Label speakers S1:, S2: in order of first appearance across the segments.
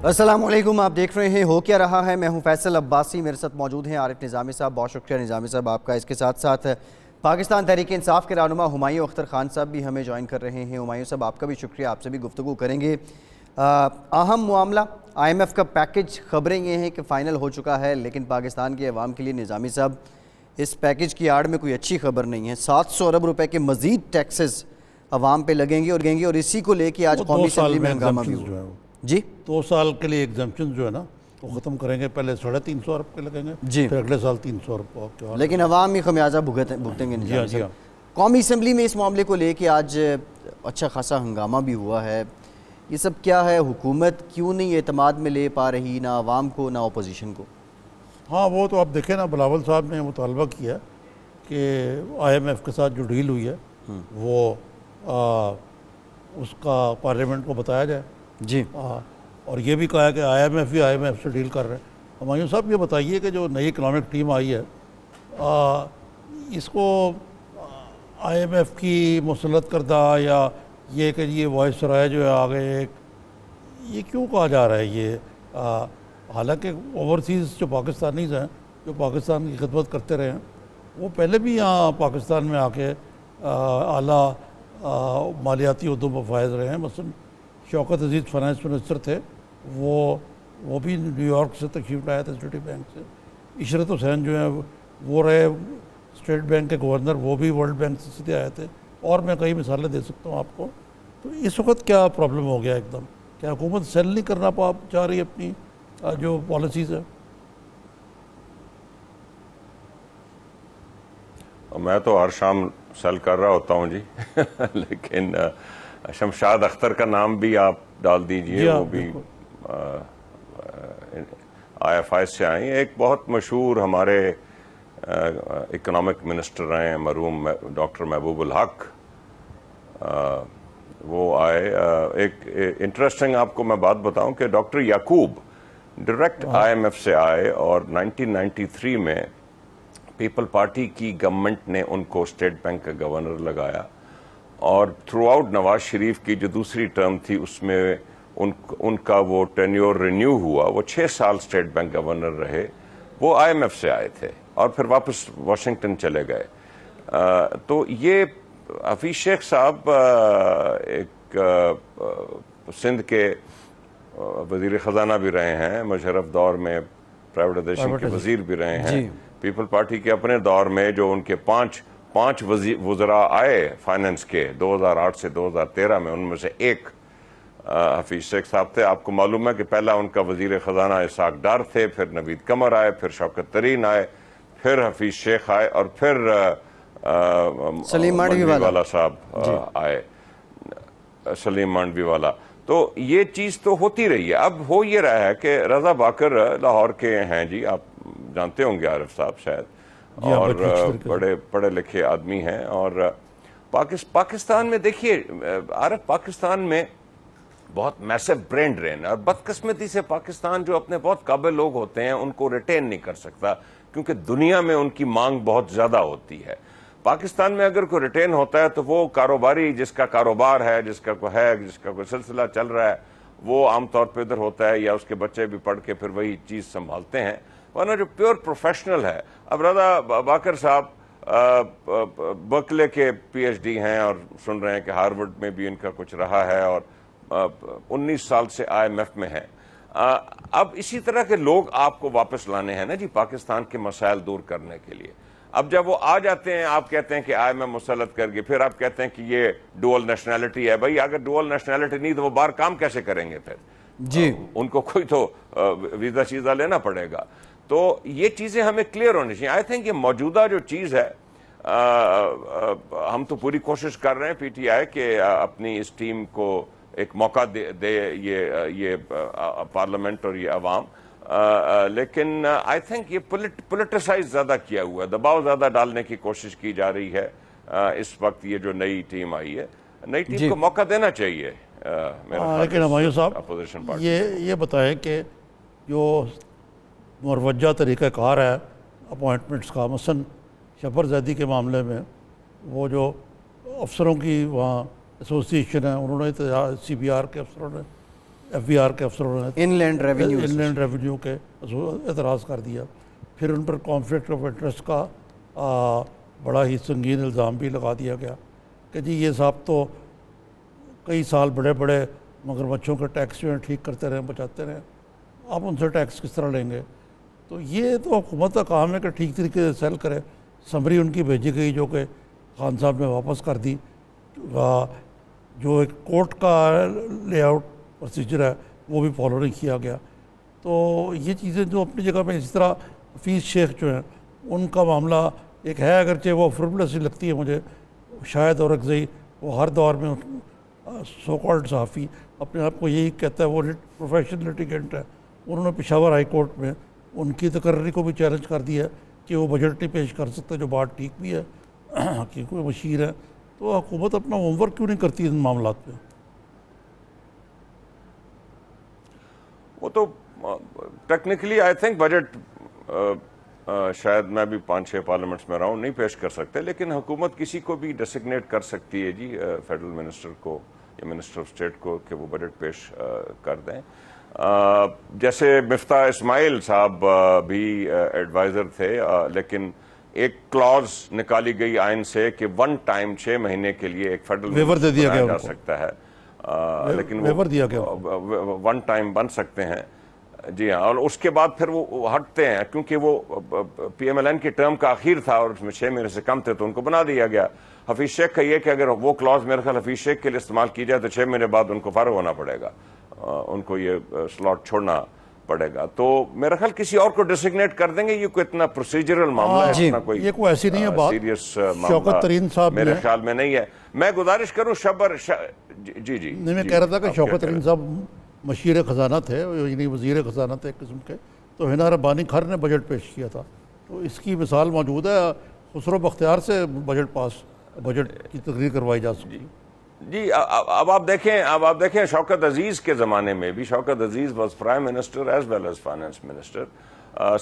S1: السلام علیکم، آپ دیکھ رہے ہیں ہو کیا رہا ہے۔ میں ہوں فیصل عباسی، میرے ساتھ موجود ہیں عارف نظامی صاحب۔ بہت شکریہ نظامی صاحب آپ کا۔ اس کے ساتھ ساتھ پاکستان تحریک انصاف کے رہنما ہمایوں اختر خان صاحب بھی ہمیں جوائن کر رہے ہیں۔ ہمایوں صاحب آپ کا بھی شکریہ، آپ سے بھی گفتگو کریں گے۔ اہم معاملہ آئی ایم ایف کا پیکج، خبریں یہ ہیں کہ فائنل ہو چکا ہے، لیکن پاکستان کے عوام کے لیے نظامی صاحب اس پیکج کی آڑ میں کوئی اچھی خبر نہیں ہے۔ 700 ارب روپے کے مزید ٹیکسز عوام پہ لگیں گے اور اسی کو لے کے آج قومی اسمبلی میں ہنگامہ بھی ہوا۔ جی
S2: 2 سال کے لیے ایگزمپشن جو ہے نا وہ ختم کریں گے، پہلے 350 ارب کے لگیں گے،
S1: جی
S2: پھر اگلے سال 300 ارب کا،
S1: لیکن عوام ہی خمیازہ بھگتیں گے نظامی
S2: جی
S1: صاحب۔ قومی اسمبلی میں اس معاملے کو لے کے آج اچھا خاصا ہنگامہ بھی ہوا ہے۔ یہ سب کیا ہے؟ حکومت کیوں نہیں اعتماد میں لے پا رہی، نہ عوام کو نہ اپوزیشن کو؟
S2: ہاں وہ تو آپ دیکھیں نا، بلاول صاحب نے مطالبہ کیا کہ آئی ایم ایف کے ساتھ جو ڈیل ہوئی ہے وہ اس کا پارلیمنٹ کو بتایا جائے،
S1: جی
S2: اور یہ بھی کہا ہے کہ آئی ایم ایف سے ڈیل کر رہے ہیں۔ ہمایوں صاحب یہ بتائیے کہ جو نئی اکنامک ٹیم آئی ہے اس کو آئی ایم ایف کی مسلط کردہ یا یہ کہ یہ وائس رائے جو ہے آگے یہ کیوں کہا جا رہا ہے یہ؟ حالانکہ اوورسیز جو پاکستانیز ہیں جو پاکستان کی خدمت کرتے رہے ہیں وہ پہلے بھی یہاں پاکستان میں آ کے اعلیٰ مالیاتی عہدوں پر فائز رہے ہیں۔ مثلا شوکت عزیز فائنانس منسٹر تھے، وہ بھی نیو یارک سے تشریف لایا تھا سٹی بینک سے۔ عشرت حسین جو ہیں وہ رہے اسٹیٹ بینک کے گورنر، وہ بھی ورلڈ بینک سے سیدھے آئے تھے، اور میں کئی مثالیں دے سکتا ہوں آپ کو۔ تو اس وقت کیا پرابلم ہو گیا ایک دم؟ کیا حکومت سیل نہیں کرنا چاہ رہی اپنی جو پالیسیز ہے؟
S3: میں تو ہر شام سیل کر رہا ہوتا ہوں جی لیکن شمشاد اختر کا نام بھی آپ ڈال دیجئے، وہ بھی آئی ایف آئی سے آئیں۔ ایک بہت مشہور ہمارے اکنامک منسٹر رہے ہیں مرحوم ڈاکٹر محبوب الحق، وہ آئے۔ ایک انٹرسٹنگ آپ کو میں بات بتاؤں کہ doctor Yaqub direct I M F سے آئے، اور 1993 میں پیپل پارٹی کی گورنمنٹ نے ان کو اسٹیٹ بینک کا گورنر لگایا، اور تھرو آؤٹ نواز شریف کی جو دوسری ٹرم تھی اس میں ان کا وہ ٹینیور رینیو ہوا، وہ 6 سال اسٹیٹ بینک گورنر رہے۔ وہ آئی ایم ایف سے آئے تھے اور پھر واپس واشنگٹن چلے گئے۔ تو یہ حفیظ شیخ صاحب ایک سندھ کے وزیر خزانہ بھی رہے ہیں، مشرف دور میں پرائیویٹائزیشن کے وزیر بھی رہے ہیں۔ پیپل پارٹی کے اپنے دور میں جو ان کے پانچ وزراء آئے فائننس کے 2008 سے 2013 میں، ان میں سے ایک حفیظ شیخ صاحب تھے۔ آپ کو معلوم ہے کہ پہلا ان کا وزیر خزانہ اسحاق ڈار تھے، پھر نوید قمر آئے، پھر شوکت ترین آئے، پھر حفیظ شیخ آئے، اور پھر
S1: سلیم مانڈوی
S3: والا صاحب آئے، سلیم مانڈوی والا۔ تو یہ چیز تو ہوتی رہی ہے۔ اب ہو یہ رہا ہے کہ رضا باکر لاہور کے ہیں جی، آپ جانتے ہوں گے عارف صاحب شاید، اور بڑے پڑھے لکھے آدمی ہیں، اور پاکستان میں دیکھیے عارف، پاکستان میں بہت میسو برین ڈرین، اور بدقسمتی سے پاکستان جو اپنے بہت قابل لوگ ہوتے ہیں ان کو ریٹین نہیں کر سکتا، کیونکہ دنیا میں ان کی مانگ بہت زیادہ ہوتی ہے۔ پاکستان میں اگر کوئی ریٹین ہوتا ہے تو وہ کاروباری جس کا کاروبار ہے، جس کا کوئی سلسلہ چل رہا ہے، وہ عام طور پہ ادھر ہوتا ہے، یا اس کے بچے بھی پڑھ کے پھر وہی چیز سنبھالتے ہیں، ورنہ جو پیور پروفیشنل ہے۔ اب رضا باکر صاحب برکلے کے پی ایچ ڈی ہیں، اور سن رہے ہیں کہ ہارورڈ میں بھی ان کا کچھ رہا ہے، اور 19 سال سے آئی ایم ایف میں ہیں۔ اب اسی طرح کے لوگ آپ کو واپس لانے ہیں نا جی پاکستان کے مسائل دور کرنے کے لیے۔ اب جب وہ آ جاتے ہیں، آپ کہتے ہیں کہ آئی ایم ایف مسلط کر کے، پھر آپ کہتے ہیں کہ یہ ڈوئل نیشنلٹی ہے۔ بھائی اگر ڈوئل نیشنلٹی نہیں تو وہ باہر کام کیسے کریں گے؟ پھر
S1: جی
S3: ان کو کوئی تو ویزا شیزا لینا پڑے گا۔ تو یہ چیزیں ہمیں کلیئر ہونی چاہیے۔ آئی تھنک یہ موجودہ جو چیز ہے، ہم تو پوری کوشش کر رہے ہیں پی ٹی آئی کہ اپنی اس ٹیم کو ایک موقع دے یہ پارلیمنٹ اور یہ عوام، لیکن آئی تھنک یہ پولیٹیسائز زیادہ کیا ہوا ہے، دباؤ زیادہ ڈالنے کی کوشش کی جا رہی ہے۔ اس وقت یہ جو نئی ٹیم آئی ہے، نئی ٹیم کو موقع دینا چاہیے۔
S2: لیکن ہمایوں صاحب یہ بتائیں کہ جو مروجہ طریقہ کار ہے اپوائنٹمنٹس کا، مثلا شفر زیدی کے معاملے میں وہ جو افسروں کی وہاں ایسوسی ایشن ہے، انہوں نے سی بی آر کے افسروں نے FBR کے افسروں نے
S1: inland revenue
S2: inland revenue کے اعتراض کر دیا. پھر ان پر کانفلکٹ آف انٹرسٹ کا بڑا ہی سنگین الزام بھی لگا دیا گیا کہ جی یہ صاحب تو کئی سال بڑے بڑے مگرمچھوں کے ٹیکس جو ہیں ٹھیک کرتے رہے بچاتے رہے, آپ ان سے ٹیکس کس طرح لیں گے. تو یہ تو حکومت کا کام ہے کہ ٹھیک طریقے سے سیل کرے. سمری ان کی بھیجی گئی جو کہ خان صاحب نے واپس کر دی. جو ایک کورٹ کا لے آؤٹ پروسیجر ہے وہ بھی فالو نہیں کیا گیا. تو یہ چیزیں جو اپنی جگہ پہ اسی طرح حفیظ شیخ جو ہیں ان کا معاملہ ایک ہے, اگرچہ وہ فربلس ہی لگتی ہے مجھے شاید اور اگزئی. وہ ہر دور میں سو کالڈ صحافی اپنے آپ کو یہی کہتا ہے وہ پروفیشنل لٹیگنٹ ہے. انہوں نے پشاور ہائی کورٹ میں ان کی تقرری کو بھی چیلنج کر دیا ہے کہ وہ بجٹ نہیں پیش کر سکتے, جو بات ٹھیک بھی ہے کہ کوئی مشیر ہے. تو حکومت اپنا ہوم ورک کیوں نہیں کرتی ان معاملات پہ؟
S3: وہ تو ٹیکنیکلی آئی تھنک بجٹ شاید میں بھی 5-6 پارلیمنٹس میں رہا ہوں, نہیں پیش کر سکتے, لیکن حکومت کسی کو بھی ڈیسگنیٹ کر سکتی ہے جی فیڈرل منسٹر کو یا منسٹر آف اسٹیٹ کو کہ وہ بجٹ پیش کر دیں. جیسے مفتاح اسماعیل صاحب بھی ایڈوائزر تھے, لیکن ایک کلاز نکالی گئی آئین سے کہ ون ٹائم 6 مہینے کے لیے ایک فیڈرل منسٹر بنایا جا سکتا ہے, لیکن وہ ون ٹائم بن سکتے ہیں. جی ہاں, اور اس کے بعد پھر وہ ہٹتے ہیں کیونکہ وہ PMLN کی ٹرم کا آخر تھا اور اس میں 6 مہینے سے کم تھے تو ان کو بنا دیا گیا. حفیظ شیخ کا یہ کہ اگر وہ کلاز میرے خیال حفیظ شیخ کے لیے استعمال کی جائے تو 6 مہینے بعد ان کو فارغ ہونا پڑے گا, ان کو یہ سلاٹ چھوڑنا پڑے گا. تو میرا خیال کسی اور کو ڈیسگنیٹ کر دیں گے. یہ کوئی اتنا پروسیجرل معاملہ ہے, اتنا کوئی
S2: یہ کوئی ایسی نہیں ہے بات
S3: سیریس
S2: شوکت ترین صاحب
S3: میرے خیال میں نہیں ہے. میں گزارش کروں جی
S2: میں کہہ رہا تھا کہ شوکت ترین صاحب مشیر خزانہ تھے, یعنی وزیر خزانہ تھے ایک قسم کے, تو ہنا ربانی کھر نے بجٹ پیش کیا تھا. تو اس کی مثال موجود ہے, خسرو بختیار سے بجٹ کی تقریر کروائی جا سکتی.
S3: جی اب آپ دیکھیں شوکت عزیز کے زمانے میں بھی Shaukat Aziz was prime minister as well as finance minister,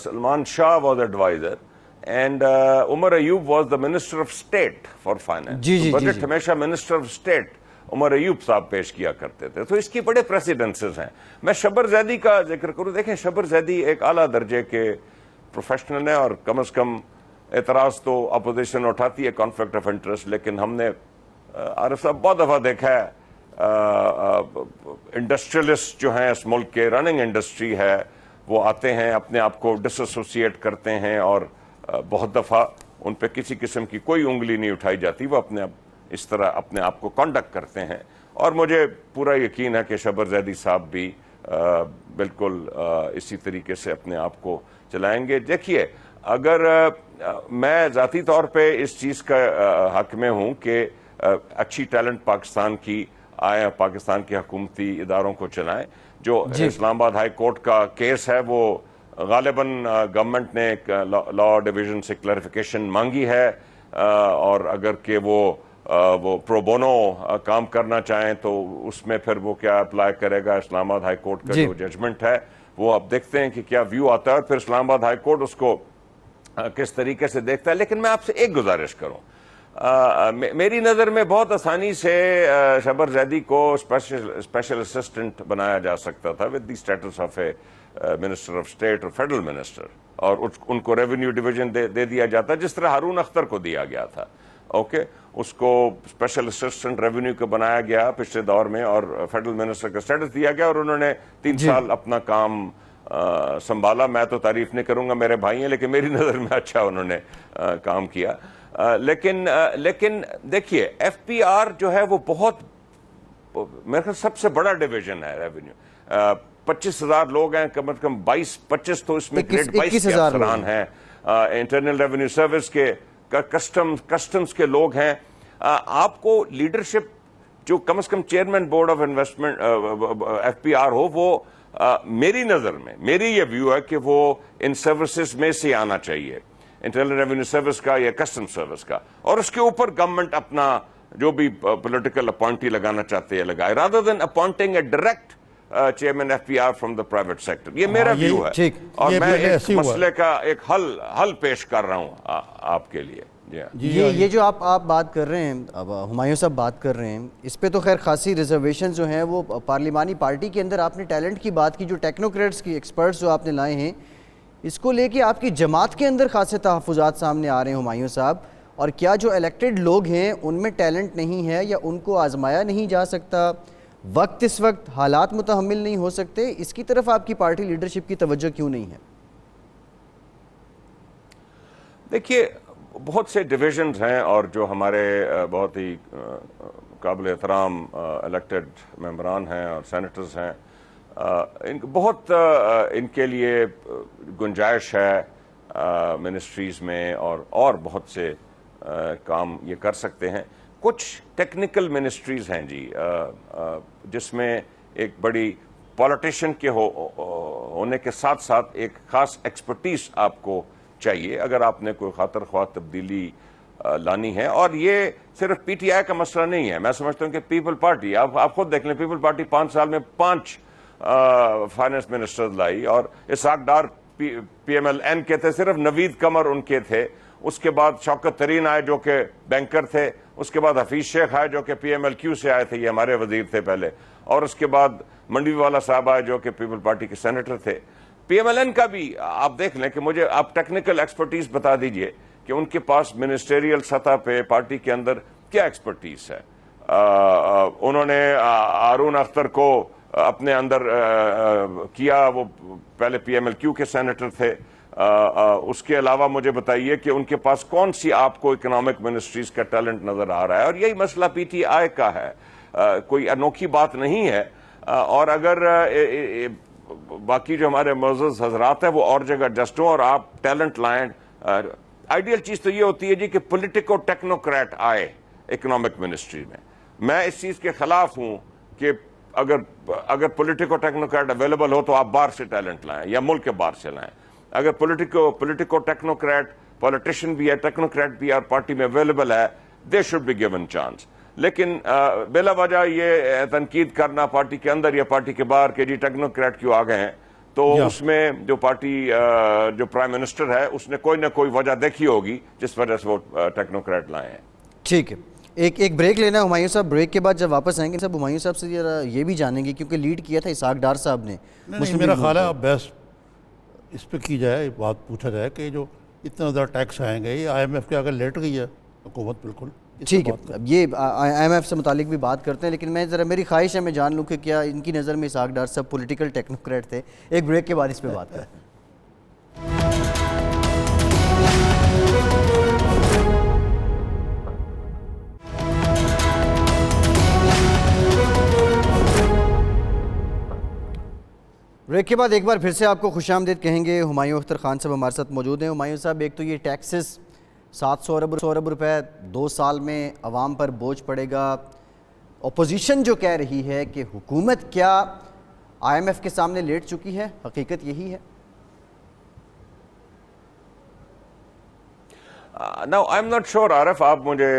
S3: Salman Shah was adviser, and Umar Ayub was the minister of state for finance. Budget ہمیشہ minister of state Umar Ayub صاحب پیش کیا کرتے تھے. تو اس کی بڑے پریسیڈنسز ہیں. میں شبر زیدی کا ذکر کروں. دیکھیں شبر زیدی ایک اعلیٰ درجے کے پروفیشنل ہیں, اور کم از کم اعتراض تو اپوزیشن اٹھاتی ہے کانفلکٹ آف انٹرسٹ, لیکن ہم نے عارف صاحب بہت دفعہ دیکھا ہے انڈسٹریلسٹ جو ہیں اس ملک کے, رننگ انڈسٹری ہے, وہ آتے ہیں اپنے آپ کو ڈس ایسوسیٹ کرتے ہیں, اور بہت دفعہ ان پہ کسی قسم کی کوئی انگلی نہیں اٹھائی جاتی. وہ اپنے اس طرح اپنے آپ کو کنڈکٹ کرتے ہیں, اور مجھے پورا یقین ہے کہ شبر زیدی صاحب بھی بالکل اسی طریقے سے اپنے آپ کو چلائیں گے. دیکھیے اگر میں ذاتی طور پہ اس چیز کا حق میں ہوں کہ اچھی ٹیلنٹ پاکستان کی آئے, پاکستان کے حکومتی اداروں کو چلائیں. جو اسلام آباد ہائی کورٹ کا کیس ہے وہ غالباً گورنمنٹ نے لا ڈویژن سے کلیریفیکیشن مانگی ہے, اور اگر کہ وہ پرو بونو کام کرنا چاہیں تو اس میں پھر وہ کیا اپلائی کرے گا. اسلام آباد ہائی کورٹ کا جو ججمنٹ ہے وہ اب دیکھتے ہیں کہ کیا ویو آتا ہے, اور پھر اسلام آباد ہائی کورٹ اس کو کس طریقے سے دیکھتا ہے. لیکن میں آپ سے ایک گزارش کروں, میری نظر میں بہت آسانی سے شبر زیدی کو اسپیشل اسسٹنٹ بنایا جا سکتا تھا with the status of a minister of state اور فیڈرل منسٹر, اور ان کو ریونیو ڈویژن دے دیا جاتا جس طرح ہارون اختر کو دیا گیا تھا. اوکے, اس کو اسپیشل اسسٹنٹ ریونیو کو بنایا گیا پچھلے دور میں, اور فیڈرل منسٹر کا اسٹیٹس دیا گیا, اور انہوں نے 3 سال اپنا کام سنبھالا. میں تو تعریف نہیں کروں گا, میرے بھائی ہیں, لیکن میری نظر میں اچھا انہوں نے کام کیا. لیکن دیکھیے FPR جو ہے وہ بہت میرے خیال سب سے بڑا ڈویژن ہے ریونیو. 25,000 لوگ ہیں, کم از کم 22-25 تو اس میں گریڈ 22 کے افسران ہیں, انٹرنل ریونیو سروس کے, کسٹمز کے لوگ ہیں. آپ کو لیڈرشپ جو کم از کم chairman board of investment FPR ہو, وہ میری نظر میں, میری یہ ویو ہے کہ وہ ان سروسز میں سے آنا چاہیے, انٹرنل ریونیو سروس کا یا کسٹم سروس کا, اور اس کے اوپر گورنمنٹ اپنا جو بھی پولیٹیکل اپوائنٹی لگانا چاہتے ہیں لگائے, rather than appointing a direct chairman FPR from the private sector. یہ میرا ویو ہے, اور میں اس مسئلے کا ایک حل پیش کر رہا ہوں آپ کے لیے.
S1: یہ جو آپ بات کر رہے ہیں، اب ہمایوں صاحب بات کر رہے ہیں، اس پہ تو خیر خاصی ریزرویشن جو ہیں وہ پارلیمانی پارٹی کے اندر آپ نے ٹیلنٹ کی بات کی، جو ٹیکنوکریٹس کی ایکسپرٹس جو آپ نے لائے ہیں، اس کو لے کے آپ کی جماعت کے اندر خاصے تحفظات سامنے آ رہے ہیں ہمایوں صاحب، اور کیا جو الیکٹڈ لوگ ہیں ان میں ٹیلنٹ نہیں ہے یا ان کو آزمایا نہیں جا سکتا، وقت اس وقت حالات متحمل نہیں ہو سکتے، اس کی طرف آپ کی پارٹی لیڈرشپ کی توجہ کیوں نہیں ہے؟
S3: دیکھیے بہت سے ڈویژنز ہیں اور جو ہمارے بہت ہی قابل احترام الیکٹڈ ممبران ہیں اور سینیٹرز ہیں، بہت ان کے لیے گنجائش ہے منسٹریز میں اور بہت سے کام یہ کر سکتے ہیں. کچھ ٹیکنیکل منسٹریز ہیں جی جس میں ایک بڑی پولیٹیشین کے ہونے کے ساتھ ساتھ ایک خاص ایکسپرٹیز آپ کو چاہیے اگر آپ نے کوئی خاطر خواہ تبدیلی لانی ہے. اور یہ صرف پی ٹی آئی کا مسئلہ نہیں ہے، میں سمجھتا ہوں کہ پیپل پارٹی، آپ خود دیکھ لیں، پیپل پارٹی 5 سال میں 5 فائنانس منسٹر لائی، اور Ishaq Dar P M L N کے تھے، صرف نوید قمر ان کے تھے. اس کے بعد شوکت ترین آئے جو کہ بینکر تھے، اس کے بعد حفیظ شیخ آئے جو کہ پی ایم ایل کیو سے آئے تھے، یہ ہمارے وزیر تھے پہلے، اور اس کے بعد منڈی والا صاحب آئے جو کہ پیپل پارٹی کے سینیٹر تھے. پی ایم ایل این کا بھی آپ دیکھ لیں کہ مجھے آپ ٹیکنیکل ایکسپرٹیز بتا دیجئے کہ ان کے پاس منسٹریل سطح پہ پارٹی کے اندر کیا ایکسپرٹیز ہے. انہوں نے ہارون اختر کو اپنے اندر کیا، وہ پہلے پی ایم ایل کیو کے سینیٹر تھے. اس کے علاوہ مجھے بتائیے کہ ان کے پاس کون سی آپ کو اکنامک منسٹریز کا ٹیلنٹ نظر آ رہا ہے. اور یہی مسئلہ پی ٹی آئی کا ہے، کوئی انوکھی بات نہیں ہے. اور اگر باقی جو ہمارے معزز حضرات ہیں وہ اور جگہ ایڈجسٹ ہوں اور آپ ٹیلنٹ لائیں، آئیڈیل چیز تو یہ ہوتی ہے جی کہ پولیٹیکو ٹیکنوکریٹ آئے اکنامک منسٹری میں. میں اس چیز کے خلاف ہوں کہ اگر پولیٹیکو ٹیکنوکریٹ اویلیبل ہو تو آپ باہر سے ٹیلنٹ لائیں یا ملک کے باہر سے لائیں. اگر پولیٹیکو ٹیکنوکریٹ پولیٹیشین بھی ہے، ٹیکنوکریٹ بھی ہے اور پارٹی میں اویلیبل ہے، they should be given chance. لیکن بلا وجہ یہ تنقید کرنا پارٹی کے اندر یا پارٹی کے باہر کہ جی ٹیکنوکریٹ کیوں آ گئے ہیں، تو اس میں جو پارٹی جو پرائم منسٹر ہے اس نے کوئی نہ کوئی وجہ دیکھی ہوگی جس وجہ سے وہ ٹیکنوکریٹ لائے ہیں.
S1: ٹھیک ہے، ایک بریک لینا ہے ہمایوں صاحب. بریک کے بعد جب واپس آئیں گے صاحب ہمایوں صاحب سے یہ بھی جانیں گے کیونکہ لیڈ کیا تھا اسحاق ڈار صاحب نے.
S2: میرا خیال ہے اب بحث اس پہ کی جائے، بات پوچھا جائے کہ جو اتنا زیادہ ٹیکس آئیں گے، یہ آئی ایم ایف کے اگر لیٹ گئی ہے حکومت بالکل.
S1: ٹھیک ہے، اب یہ آئی ایم ایف سے متعلق بھی بات کرتے ہیں، لیکن میں ذرا میری خواہش ہے میں جان لوں کہ کیا ان کی نظر میں اسحاق ڈار صاحب پولیٹیکل ٹیکنوکریٹ تھے. ایک بریک کے بعد اس پہ بات کرتے ہیں. بریک کے بعد ایک بار پھر سے آپ کو خوش آمدید کہیں گے. ہمایوں اختر خان صاحب ہمارے ساتھ موجود ہیں. ہمایوں صاحب، ایک تو یہ ٹیکسز 700 ارب روپے 2 سال میں عوام پر بوجھ پڑے گا. اپوزیشن جو کہہ رہی ہے کہ حکومت کیا آئی ایم ایف کے سامنے لیٹ چکی ہے، حقیقت یہی ہے؟
S3: نو آئی ایم ناٹ شیور عارف، آپ مجھے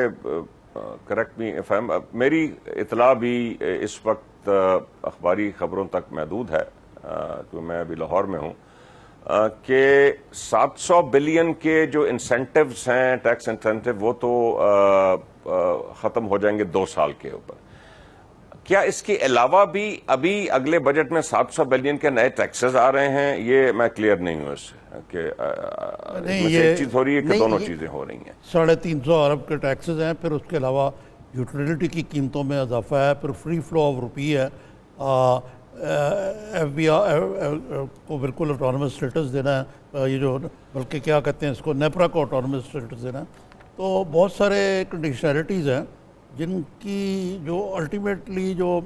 S3: کریکٹ می اف میری اطلاع بھی اس وقت اخباری خبروں تک محدود ہے تو میں ابھی لاہور میں ہوں کہ 700 بلین کے جو انسینٹیوز ہیں، ٹیکس انسینٹیو، وہ تو ختم ہو جائیں گے 2 سال کے اوپر. کیا اس کے علاوہ بھی ابھی اگلے بجٹ میں 700 بلین کے نئے ٹیکسز آ رہے ہیں؟ یہ میں کلیئر نہیں ہوں اس سے کہ ایک چیز ہو رہی ہے کہ دونوں چیزیں ہو رہی ہیں.
S2: 350 ارب کے ٹیکسز ہیں، پھر اس کے علاوہ یوٹیلیٹی کی قیمتوں میں اضافہ ہے، پھر فری فلو آف روپی ہے، ایف بی کو بالکل آٹونومس اسٹیٹس دینا ہے، یہ جو بلکہ کیا کہتے ہیں اس کو، نیپرا کو آٹونومس اسٹیٹس دینا ہے. تو بہت سارے کنڈیشنلٹیز ہیں جن کی جو الٹیمیٹلی جو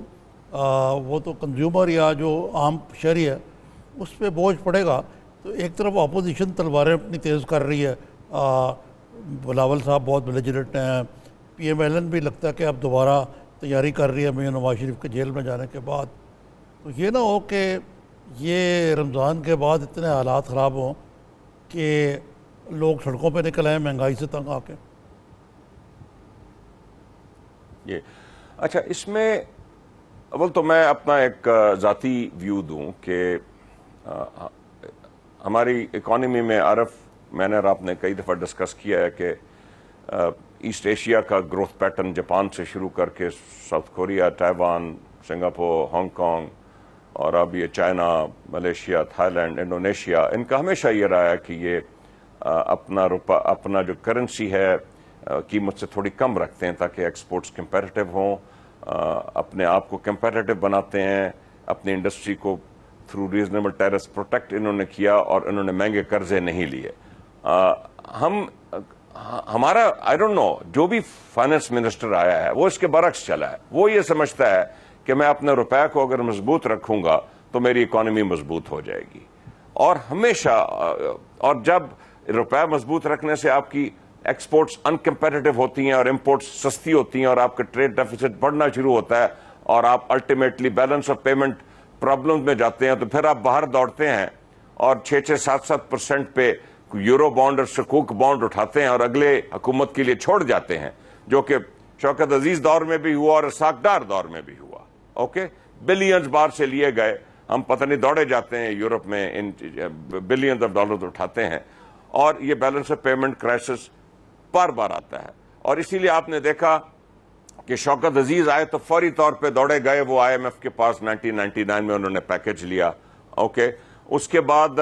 S2: وہ تو کنزیومر یا جو عام شہری ہے اس پہ بوجھ پڑے گا. تو ایک طرف اپوزیشن تلواریں اپنی تیز کر رہی ہے، بلاول صاحب بہت بیلیجرنٹ ہیں، پی ایم ایل این بھی لگتا ہے کہ اب دوبارہ تیاری کر رہی ہے میاں نواز شریف کے جیل میں جانے کے بعد. تو یہ نہ ہو کہ یہ رمضان کے بعد اتنے حالات خراب ہوں کہ لوگ سڑکوں پہ نکل آئیں مہنگائی سے تنگ آ کے.
S3: یہ اچھا، اس میں اول تو میں اپنا ایک ذاتی ویو دوں کہ ہماری اکانومی میں عارف، میں نے اور آپ نے کئی دفعہ ڈسکس کیا ہے کہ ایسٹ ایشیا کا گروتھ پیٹرن جاپان سے شروع کر کے South Korea, Taiwan, Singapore, Hong Kong اور اب یہ China, Malaysia, Thailand, Indonesia, ان کا ہمیشہ یہ رہا ہے کہ یہ اپنا جو کرنسی ہے قیمت سے تھوڑی کم رکھتے ہیں تاکہ ایکسپورٹس کمپیریٹیو ہوں، اپنے آپ کو کمپیریٹیو بناتے ہیں، اپنی انڈسٹری کو تھرو ریزنیبل ٹیرس پروٹیکٹ انہوں نے کیا اور انہوں نے مہنگے قرضے نہیں لیے۔ ہمارا آئی ڈونٹ نو جو بھی فائنانس منسٹر آیا ہے وہ اس کے برعکس چلا ہے، وہ یہ سمجھتا ہے کہ میں اپنے روپے کو اگر مضبوط رکھوں گا تو میری اکانومی مضبوط ہو جائے گی، اور ہمیشہ اور جب روپے مضبوط رکھنے سے آپ کی ایکسپورٹس انکمپیٹیٹو ہوتی ہیں اور امپورٹس سستی ہوتی ہیں اور آپ کا ٹریڈ ڈیفیسٹ بڑھنا شروع ہوتا ہے اور آپ ultimately balance of payment problem میں جاتے ہیں، تو پھر آپ باہر دوڑتے ہیں اور 6-7% پہ یورو بانڈ اور سکوک بانڈ اٹھاتے ہیں اور اگلے حکومت کے لیے چھوڑ جاتے ہیں، جو کہ شوکت عزیز دور میں بھی ہوا اور اسحاق ڈار دور میں بھی ہوا۔ اوکے، بلینز باہر سے لیے گئے، ہم پتہ نہیں دوڑے جاتے ہیں یورپ میں، ان بلینز آف ڈالر اٹھاتے ہیں، اور یہ بیلنس آف پیمنٹ کرائسس بار بار آتا ہے۔ اور اسی لیے آپ نے دیکھا کہ شوکت عزیز آئے تو فوری طور پہ دوڑے گئے وہ آئی ایم ایف کے پاس، 1999 میں انہوں نے پیکج لیا۔ اوکے، اس کے بعد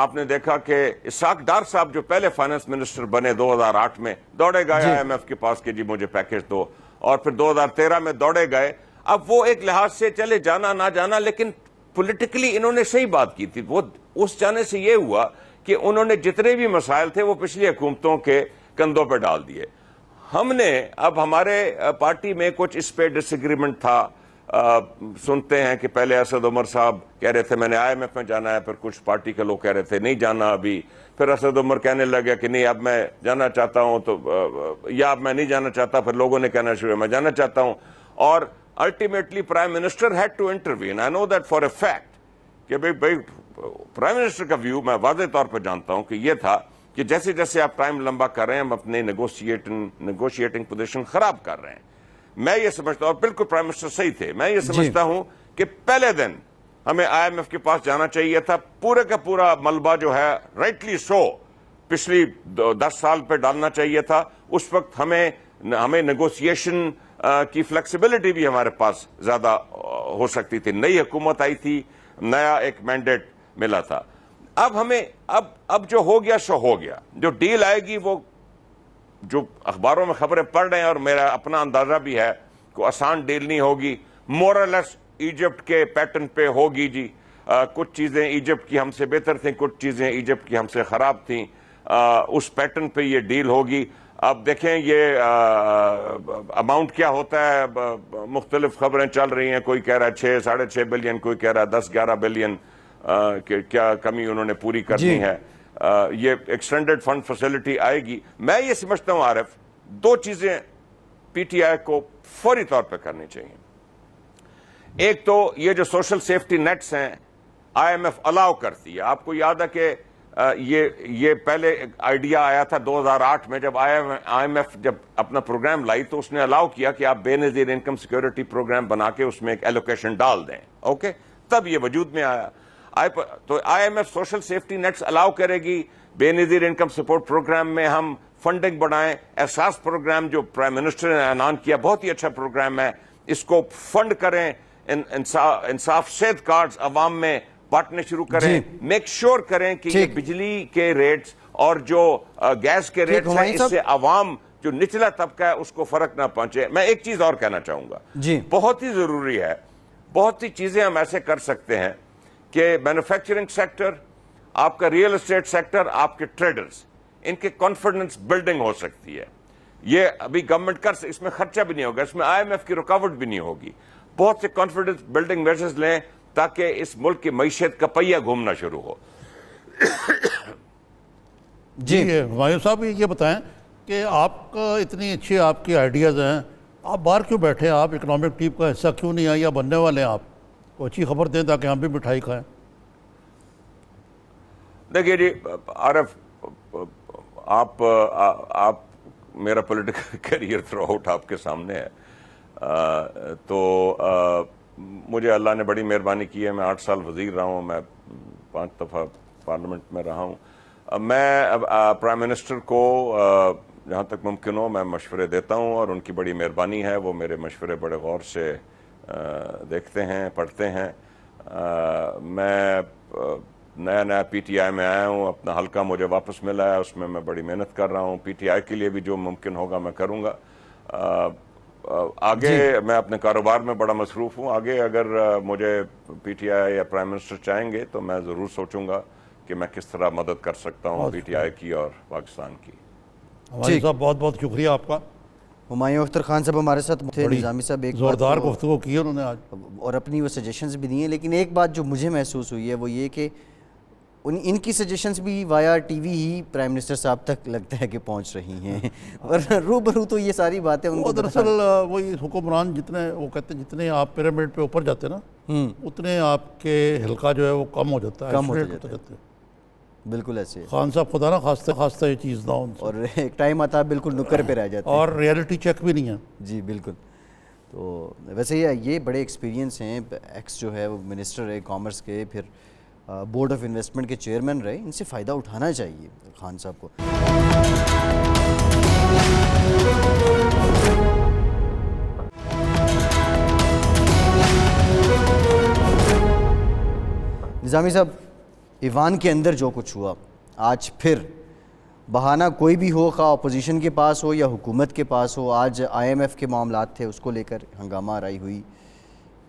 S3: آپ نے دیکھا کہ اسحاق ڈار صاحب جو پہلے فائنانس منسٹر بنے 2008 میں، دوڑے گئے آئی ایم ایف کے پاس کہ جی مجھے پیکج دو، اور پھر 2013 میں دوڑے گئے۔ اب وہ ایک لحاظ سے چلے جانا نہ جانا، لیکن پولیٹیکلی انہوں نے صحیح بات کی تھی۔ وہ اس جانے سے یہ ہوا کہ انہوں نے جتنے بھی مسائل تھے وہ پچھلی حکومتوں کے کندھوں پہ ڈال دیے۔ ہم نے اب ہمارے پارٹی میں کچھ اس پہ ڈس ایگریمنٹ تھا، سنتے ہیں کہ پہلے اسد عمر صاحب کہہ رہے تھے میں نے آئی ایم ایف میں جانا ہے، پھر کچھ پارٹی کے لوگ کہہ رہے تھے نہیں جانا ابھی، پھر اسد عمر کہنے لگا کہ نہیں اب میں جانا چاہتا ہوں، تو یا اب میں نہیں جانا چاہتا، پھر لوگوں نے کہنا شروع میں جانا چاہتا ہوں، اور ultimately prime minister had to intervene. I know that for a fact کہ بھائی پرائم منسٹر کا ویو میں واضح طور پہ جانتا ہوں کہ یہ تھا کہ جیسے جیسے آپ ٹائم لمبا کر رہے ہیں ہم اپنے نیگوشیٹنگ پوزیشن خراب کر رہے ہیں۔ میں یہ سمجھتا ہوں، اور بالکل پرائم منسٹر صحیح تھے، میں یہ سمجھتا ہوں کہ پہلے دن ہمیں آئی ایم ایف کے پاس جانا چاہیے تھا، پورے کا پورا ملبہ جو ہے رائٹلی سو پچھلی 10 سال پہ ڈالنا چاہیے تھا۔ اس وقت ہمیں نیگوسیشن کی فلیکسیبلٹی بھی ہمارے پاس زیادہ ہو سکتی تھی، نئی حکومت آئی تھی، نیا ایک مینڈیٹ ملا تھا۔ اب ہمیں اب جو ہو گیا سو ہو گیا، جو ڈیل آئے گی وہ جو اخباروں میں خبریں پڑھ رہے ہیں اور میرا اپنا اندازہ بھی ہے کہ آسان ڈیل نہیں ہوگی، مور اور لیس ایجپٹ کے پیٹرن پہ ہوگی جی۔ کچھ چیزیں ایجپٹ کی ہم سے بہتر تھیں، کچھ چیزیں ایجپٹ کی ہم سے خراب تھیں، اس پیٹرن پہ یہ ڈیل ہوگی۔ اب دیکھیں یہ اماؤنٹ کیا ہوتا ہے، مختلف خبریں چل رہی ہیں، کوئی کہہ رہا ہے 6-6.5 بلین، کوئی کہہ رہا ہے 10-11 بلین کہ کیا کمی انہوں نے پوری کرنی ہے۔ یہ ایکسٹینڈڈ فنڈ فیسلٹی آئے گی۔ میں یہ سمجھتا ہوں عارف، دو چیزیں پی ٹی آئی کو فوری طور پہ کرنی چاہیے۔ ایک تو یہ جو سوشل سیفٹی نیٹس ہیں آئی ایم ایف الاؤ کرتی ہے، آپ کو یاد ہے کہ یہ پہلے آئیڈیا آیا تھا 2008 میں، جب آئی ایم ایف جب اپنا پروگرام لائی تو اس نے الاؤ کیا کہ آپ بے نظیر انکم سیکورٹی پروگرام بنا کے اس میں ایک ایلوکیشن ڈال دیں۔ اوکے، تب یہ وجود میں آیا۔ تو I M F social safety nets allow کرے گی، بے نظیر انکم سپورٹ پروگرام میں ہم فنڈنگ بڑھائیں۔ احساس پروگرام جو پرائم منسٹر نے اعلان کیا بہت ہی اچھا پروگرام ہے، اس کو فنڈ کریں۔ انصاف صحت کارڈز عوام میں بانٹنے شروع کریں، میک شور کریں کہ یہ بجلی کے ریٹس اور جو گیس کے ریٹس ہیں اس سے عوام جو نچلا طبقہ ہے اس کو فرق نہ پہنچے۔ میں ایک چیز اور کہنا چاہوں گا، بہت ہی ضروری ہے، بہت سی چیزیں ہم ایسے کر سکتے ہیں کہ مینوفیکچرنگ سیکٹر، آپ کا ریئل اسٹیٹ سیکٹر، آپ کے ٹریڈرز، ان کے کانفیڈنس بلڈنگ ہو سکتی ہے۔ یہ ابھی گورنمنٹ اس میں خرچہ بھی نہیں ہوگا، اس میں آئی ایم ایف کی رکاوٹ بھی نہیں ہوگی۔ بہت سے کانفیڈنس بلڈنگ میجرز لیں تاکہ اس ملک کی معیشت کا پہیہ گھومنا شروع ہو۔
S2: جی ہمایوں صاحب یہ بتائیں کہ آپ کا اتنی اچھی آپ کی آئیڈیاز ہیں، آپ باہر کیوں بیٹھے ہیں؟ آپ اکنامک ٹیم کا حصہ کیوں نہیں آئے یا بننے والے ہیں؟ آپ کو اچھی خبر دیں تاکہ ہم بھی مٹھائی کھائیں۔
S3: دیکھیے جی عارف، آپ میرا پولیٹیکل کیریئر تھرو آؤٹ آپ کے سامنے ہے، تو مجھے اللہ نے بڑی مہربانی کی ہے، میں 8 سال وزیر رہا ہوں، میں 5 دفعہ پارلیمنٹ میں رہا ہوں۔ میں پرائم منسٹر کو جہاں تک ممکن ہو میں مشورے دیتا ہوں، اور ان کی بڑی مہربانی ہے، وہ میرے مشورے بڑے غور سے دیکھتے ہیں، پڑھتے ہیں۔ میں نیا نیا پی ٹی آئی میں آیا ہوں، اپنا حلقہ مجھے واپس ملا ہے، اس میں میں بڑی محنت کر رہا ہوں، پی ٹی آئی کے لیے بھی جو ممکن ہوگا میں کروں گا۔ آگے میں اپنے کاروبار میں بڑا مصروف ہوں، آگے اگر مجھے پی ٹی آئی یا پرائم منسٹر چاہیں گے تو میں ضرور سوچوں گا کہ میں کس طرح مدد کر سکتا ہوں پی ٹی آئی کی اور پاکستان کی۔
S2: ہماری صاحب بہت بہت شکریہ آپ کا،
S1: ہمایوں اختر خان صاحب ہمارے ساتھ تھے۔ نظامی صاحب ایک
S2: زوردار گفتگو کی ہے انہوں نے آج،
S1: اور اپنی وہ سجیشنز بھی دی ہیں، لیکن ایک بات جو مجھے محسوس ہوئی ہے وہ یہ کہ ان کی سجیشنز بھی وایا ٹی وی ہی پرائم منسٹر صاحب تک لگتا ہے کہ پہنچ رہی ہیں، اور روبرو تو یہ ساری باتیں ان کو
S2: دراصل وہی حکمران جتنے وہ کہتے ہیں جتنے آپ پیرامڈ پہ اوپر جاتے ہیں نا اتنے آپ کے حلقہ جو ہے وہ کم ہو جاتا ہے،
S1: کم ہوتا
S2: isolate
S1: جاتا ہے۔ بالکل ایسے
S2: خان صاحب خدا نہ خواستہ یہ چیز نہ ہو ان سے،
S1: اور ایک ٹائم آتا ہے بالکل نکر پہ رہ جاتے ہیں،
S2: اور ریئلٹی چیک بھی نہیں ہے۔
S1: جی بالکل۔ تو ویسے یہ بڑے ایکسپیرینس ہیں، ایکس جو ہے وہ منسٹر رہے کامرس کے، پھر بورڈ آف انویسٹمنٹ کے چیئرمین رہے، ان سے فائدہ اٹھانا چاہیے خان صاحب کو۔ نظامی صاحب، ایوان کے اندر جو کچھ ہوا آج، پھر بہانہ کوئی بھی ہو، خواہ اپوزیشن کے پاس ہو یا حکومت کے پاس ہو، آج آئی ایم ایف کے معاملات تھے، اس کو لے کر ہنگامہ آرائی ہوئی،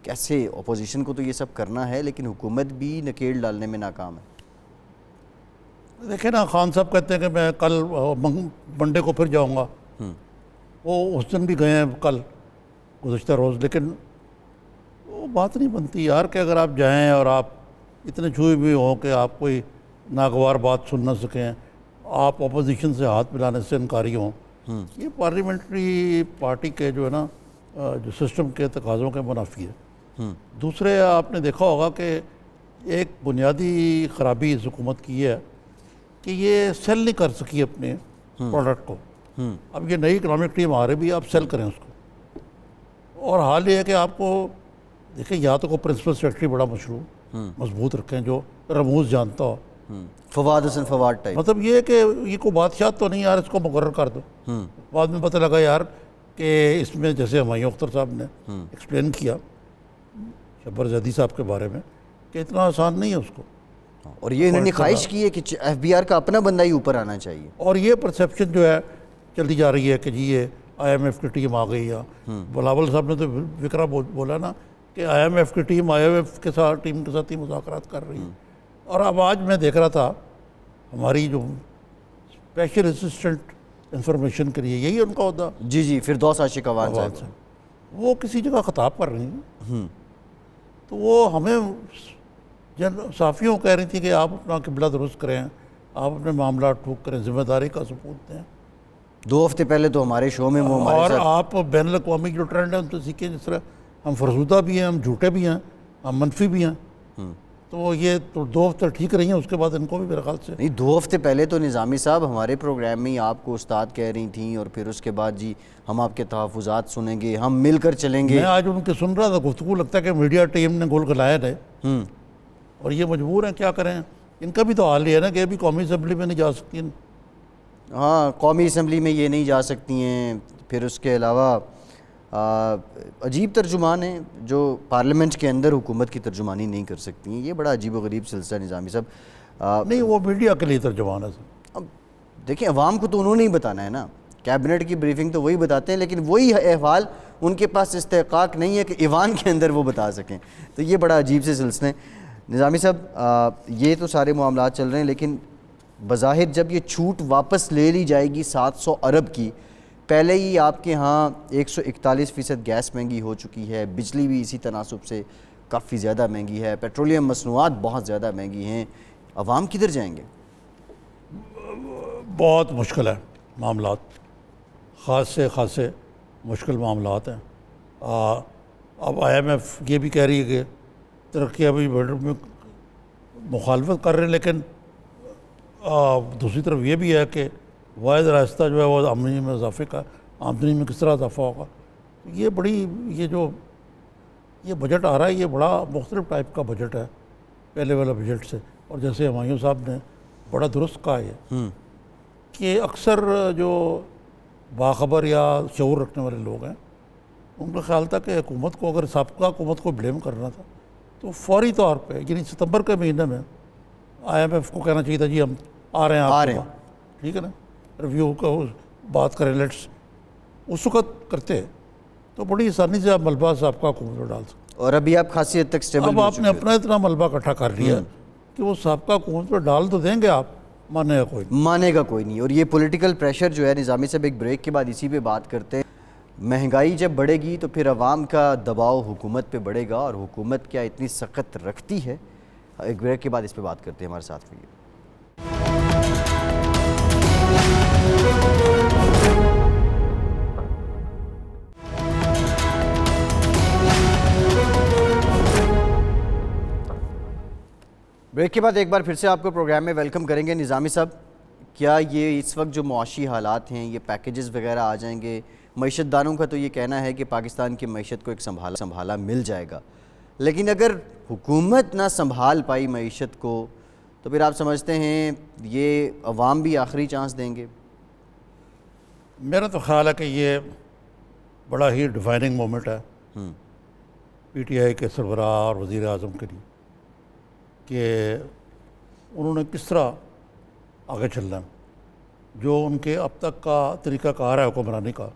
S1: کیسے اپوزیشن کو تو یہ سب کرنا ہے لیکن حکومت بھی نکیل ڈالنے میں ناکام ہے؟
S2: دیکھیں نا، خان صاحب کہتے ہیں کہ میں کل منڈے کو پھر جاؤں گا، وہ اس دن بھی گئے ہیں کل گزشتہ روز، لیکن وہ بات نہیں بنتی یار کہ اگر آپ جائیں اور آپ اتنے چھوئے بھی ہوں کہ آپ کوئی ناگوار بات سن نہ سکیں، آپ اپوزیشن سے ہاتھ ملانے سے انکاری ہوں، یہ پارلیمنٹری پارٹی کے جو ہے نا جو سسٹم کے تقاضوں کے منافی ہے۔ دوسرے آپ نے دیکھا ہوگا کہ ایک بنیادی خرابی اس حکومت کی ہے کہ یہ سیل نہیں کر سکی اپنے پروڈکٹ کو۔ اب یہ نئی اکنامک ٹیم آ رہی بھی، آپ سیل کریں اس کو، اور حال یہ ہے کہ آپ کو دیکھیں یا تو کوئی پرنسپل سیکرٹری بڑا مضبوط رکھیں جو رموز جانتا ہو،
S1: فواد حسن فواد ٹائپ،
S2: مطلب یہ کہ یہ کوئی بادشاہ تو نہیں یار اس کو مقرر کر دو۔ بعد میں پتہ لگا یار کہ اس میں جیسے ہمایوں اختر صاحب نے ایکسپلین کیا شبر زیدی صاحب کے بارے میں کہ اتنا آسان نہیں ہے اس کو،
S1: اور یہ انہوں نے خواہش کی ہے کہ ایف بی آر کا اپنا بندہ ہی اوپر آنا چاہیے،
S2: اور یہ پرسیپشن جو ہے چلتی جا رہی ہے کہ جی یہ آئی ایم ایف کی ٹیم آ گئی ہے۔ بلاول صاحب نے تو فکرہ بولا نا کہ آئی ایم ایف کی ٹیم آئی ایم ایف کے ساتھ ٹیم کے ساتھ ہی مذاکرات کر رہی ہے، اور اب آج میں دیکھ رہا تھا ہماری جو اسپیشل اسسٹنٹ انفارمیشن کے لیے یہی ان کا عہدہ،
S1: جی فردوس عاشق عوان صاحب،
S2: وہ کسی جگہ خطاب کر رہی ہیں، تو وہ ہمیں صحافیوں کہہ رہی تھی کہ آپ اپنا قبلہ درست کریں، آپ اپنے معاملات ٹھوک کریں، ذمہ داری کا ثبوت دیں۔
S1: 2 ہفتے پہلے تو ہمارے شو میں وہ ہمارے
S2: اور
S1: ساتھ،
S2: آپ بین الاقوامی جو ٹرینڈ ہے ان سے سیکھیں، جس طرح ہم فرسودہ بھی ہیں، ہم جھوٹے بھی ہیں، ہم منفی بھی ہیں، تو یہ تو 2 ہفتے ٹھیک رہی ہیں، اس کے بعد ان کو بھی میرے خیال سے
S1: نہیں 2 ہفتے پہلے تو نظامی صاحب ہمارے پروگرام میں ہی آپ کو استاد کہہ رہی تھیں، اور پھر اس کے بعد جی ہم آپ کے تحفظات سنیں گے، ہم مل کر چلیں گے۔
S2: میں آج ان کے سن رہا تھا گفتگو، لگتا ہے کہ میڈیا ٹیم نے گول گلایا ہے، اور یہ مجبور ہیں کیا کریں، ان کا بھی تو حال یہ ہے نا کہ ابھی قومی اسمبلی میں نہیں جا سکتی ہیں۔
S1: ہاں، قومی اسمبلی میں یہ نہیں جا سکتی ہیں، پھر اس کے علاوہ عجیب ترجمان ہیں جو پارلیمنٹ کے اندر حکومت کی ترجمانی نہیں کر سکتی ہیں، یہ بڑا عجیب و غریب سلسلہ نظامی صاحب۔
S2: نہیں، وہ میڈیا کے لیے ترجمان ہے سر۔
S1: اب دیکھیں عوام کو تو انہوں نے ہی بتانا ہے نا، کیبنٹ کی بریفنگ تو وہی بتاتے ہیں، لیکن وہی احوال ان کے پاس استحقاق نہیں ہے کہ ایوان کے اندر وہ بتا سکیں، تو یہ بڑا عجیب سے سلسلے ہیں۔ نظامی صاحب یہ تو سارے معاملات چل رہے ہیں، لیکن بظاہر جب یہ چھوٹ واپس لے لی جائے گی 700 ارب کی، پہلے ہی آپ کے ہاں 141% گیس مہنگی ہو چکی ہے، بجلی بھی اسی تناسب سے کافی زیادہ مہنگی ہے، پیٹرولیم مصنوعات بہت زیادہ مہنگی ہیں، عوام کدھر جائیں گے؟
S2: بہت مشکل ہے معاملات، خاصے مشکل معاملات ہیں۔ اب آئی ایم ایف یہ بھی کہہ رہی ہے کہ ترقی ابھی میں مخالفت کر رہے ہیں، لیکن دوسری طرف یہ بھی ہے کہ واحد راستہ جو ہے وہ آمدنی میں اضافے کا، آمدنی میں کس طرح اضافہ ہوگا۔ یہ بجٹ آ رہا ہے، یہ بڑا مختلف ٹائپ کا بجٹ ہے پہلے والا بجٹ سے، اور جیسے ہمایوں صاحب نے بڑا درست کہا ہے کہ اکثر جو باخبر یا شعور رکھنے والے لوگ ہیں، ان کا خیال تھا کہ حکومت کو اگر سابقہ حکومت کو بلیم کرنا تھا تو فوری طور پہ یعنی ستمبر کے مہینے میں آئی ایم ایف کو کہنا چاہیے تھا جی ہم آ رہے ہیں آپ کے پاس، ٹھیک ہے نا، ریویو کا بات کریں لیٹس، اس وقت کرتے تو بڑی آسانی سے آپ ملبہ سابقہ حکومت میں ڈال سکتے.
S1: اور ابھی آپ خاصی حد تک اسٹیبل
S2: اب آپ نے اپنا اتنا ملبہ اکٹھا کر لیا کہ وہ سابقہ حکومت پہ ڈال تو دیں گے آپ، ماننے کا کوئی نہیں.
S1: مانے گا کوئی نہیں. اور یہ پولیٹیکل پریشر جو ہے نظامی صاحب، ایک بریک کے بعد اسی پہ بات کرتے ہیں. مہنگائی جب بڑھے گی تو پھر عوام کا دباؤ حکومت پہ بڑھے گا، اور حکومت کیا اتنی سخت رکھتی ہے؟ ایک بریک کے بعد اس پہ بات کرتے ہیں. ہمارے ساتھ رہیے. بریک کے بعد ایک بار پھر سے آپ کو پروگرام میں ویلکم کریں گے. نظامی صاحب، کیا یہ اس وقت جو معاشی حالات ہیں، یہ پیکیجز وغیرہ آ جائیں گے؟ معیشت دانوں کا تو یہ کہنا ہے کہ پاکستان کی معیشت کو ایک سنبھالا مل جائے گا، لیکن اگر حکومت نہ سنبھال پائی معیشت کو تو پھر آپ سمجھتے ہیں یہ عوام بھی آخری چانس دیں گے؟
S2: میرا تو خیال ہے کہ یہ بڑا ہی ڈیفائننگ مومنٹ ہے پی ٹی آئی کے سربراہ اور وزیر اعظم کے لیے کہ انہوں نے کس طرح آگے چلنا ہے. جو ان کے اب تک کا طریقہ کار ہے حکمرانی کا،